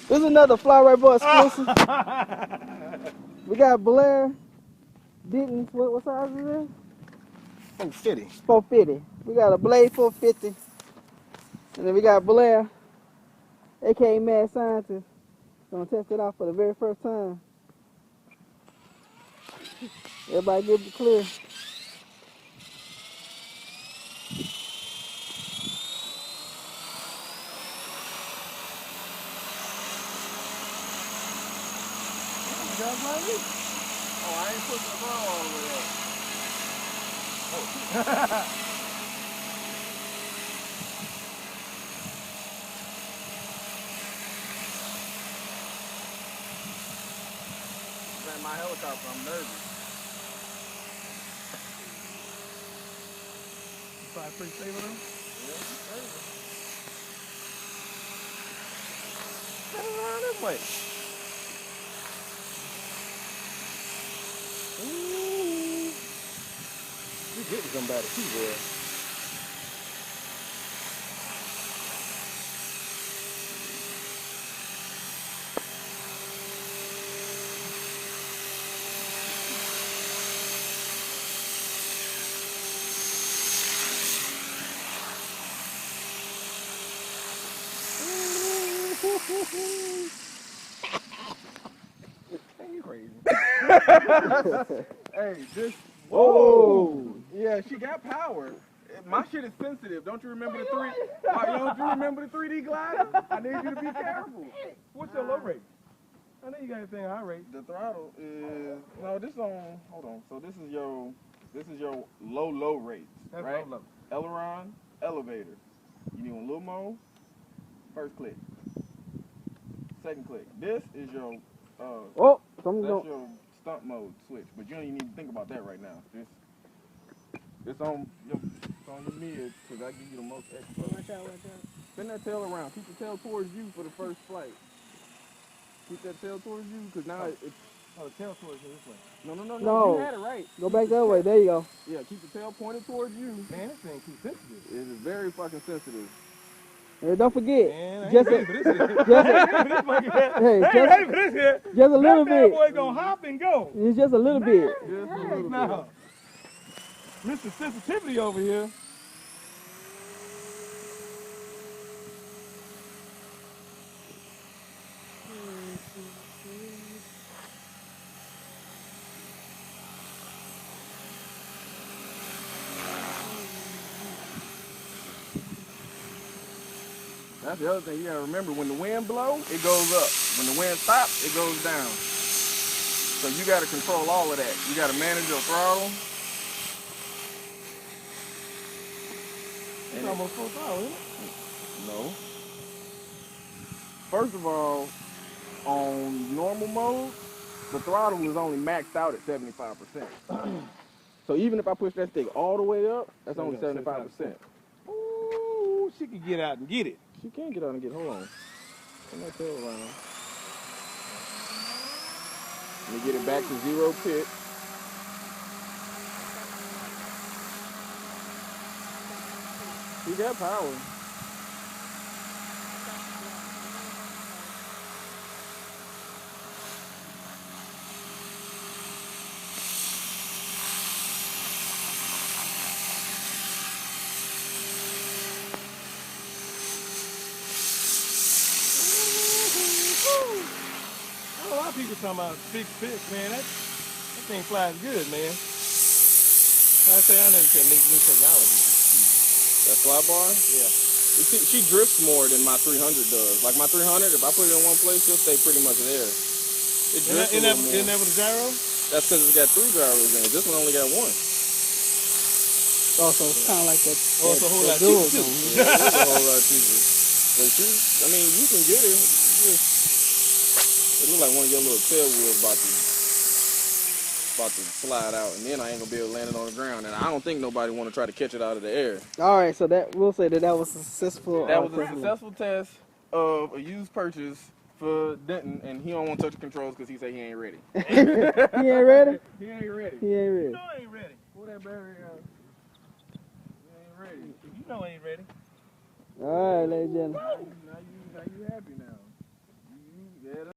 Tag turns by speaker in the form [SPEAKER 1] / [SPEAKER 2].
[SPEAKER 1] This is another Fly Right Boy exclusive. We got Blair, Denton. What size is this?
[SPEAKER 2] 450.
[SPEAKER 1] 450. We got a Blade 450. And then we got Blair, aka Mad Scientist. Gonna test it out for the very first time. Everybody give it clear.
[SPEAKER 2] Just like me. Oh, I ain't putting the ball all the way up. Oh. Man, my helicopter, I'm nervous. You probably pretty safe with him? Yeah, he's safe. Turn around this way. Ooh. You getting somebody too, boy. Hey, you crazy. Hey, this. Whoa. Yeah, she got power. My shit is sensitive. Don't you remember the three? Don't you remember the 3D glider? I need you to be careful.
[SPEAKER 3] What's your low rate? I know you got anything high rate.
[SPEAKER 2] The throttle is this on. Hold on. So this is your low rate,
[SPEAKER 3] That's
[SPEAKER 2] right?
[SPEAKER 3] low.
[SPEAKER 2] Aileron, elevator. You need a little more. First click. Second click. This is your
[SPEAKER 1] Oh, something's
[SPEAKER 2] that's
[SPEAKER 1] going.
[SPEAKER 2] your stunt mode switch, but you don't even need to think about that right now. It's on your mid, because I give you the most extra.
[SPEAKER 1] Watch out.
[SPEAKER 2] Spin that tail around. Keep the tail towards you for the first flight. Keep that tail towards you, because now it's.
[SPEAKER 3] Oh, the tail towards you this way.
[SPEAKER 2] No.
[SPEAKER 1] No.
[SPEAKER 2] You had it right.
[SPEAKER 1] Go back that way. There you go.
[SPEAKER 2] Yeah, keep the tail pointed towards you.
[SPEAKER 3] Man, this thing too sensitive.
[SPEAKER 2] It is very fucking sensitive.
[SPEAKER 1] Hey, don't forget.
[SPEAKER 3] Man, I ain't
[SPEAKER 1] Just
[SPEAKER 3] ready for this shit.
[SPEAKER 1] just
[SPEAKER 3] I ain't ready for this monkey head.
[SPEAKER 1] Hey,
[SPEAKER 3] I ain't
[SPEAKER 1] just-
[SPEAKER 3] ready for this here.
[SPEAKER 1] just a little
[SPEAKER 3] That bad
[SPEAKER 1] bit.
[SPEAKER 3] boy gonna hop and go.
[SPEAKER 1] It's just a little bit.
[SPEAKER 2] Just a little bit.
[SPEAKER 3] No. Mr. Sensitivity over here.
[SPEAKER 2] That's the other thing you gotta remember. When the wind blows, it goes up. When the wind stops, it goes down. So you gotta control all of that. You gotta manage your throttle.
[SPEAKER 3] It's almost full throttle, isn't it?
[SPEAKER 2] No. First of all, on normal mode, the throttle is only maxed out at 75%. So even if I push that stick all the way up, that's only 75%.
[SPEAKER 3] Ooh, she can get out and get it.
[SPEAKER 2] She can get out and get, hold on. Turn that tail around. Let me get it back to 0 pitch. She got power.
[SPEAKER 3] A lot of people talking about fixed pitch, man. That thing flies good, man. I say I never said new technology.
[SPEAKER 2] That fly bar?
[SPEAKER 3] Yeah.
[SPEAKER 2] She drifts more than my 300 does. Like my 300, if I put it in one place, she'll stay pretty much there. It drifts a little more.
[SPEAKER 3] Isn't that with a gyro?
[SPEAKER 2] That's because it's got 3 gyros in it. This one only got 1.
[SPEAKER 1] Oh, so it's kind of like that.
[SPEAKER 3] Oh, it's a whole lot
[SPEAKER 1] dual
[SPEAKER 3] cheaper, too.
[SPEAKER 1] thing.
[SPEAKER 2] Yeah, it is a whole lot cheaper. But you can get it. It looks like one of your little tail wheels about to slide out, and then I ain't gonna be able to land it on the ground. And I don't think nobody want to try to catch it out of the air.
[SPEAKER 1] All right, so we'll say that was a successful.
[SPEAKER 2] That was a
[SPEAKER 1] test.
[SPEAKER 2] successful test of a used purchase for Denton, and he don't want to touch the controls because he say he ain't ready.
[SPEAKER 1] He ain't ready.
[SPEAKER 2] He ain't ready.
[SPEAKER 1] He ain't ready.
[SPEAKER 3] You know I ain't ready.
[SPEAKER 2] Pull that battery out. He ain't ready.
[SPEAKER 3] You know I ain't ready.
[SPEAKER 1] All right, ladies and gentlemen.
[SPEAKER 2] Now you happy now.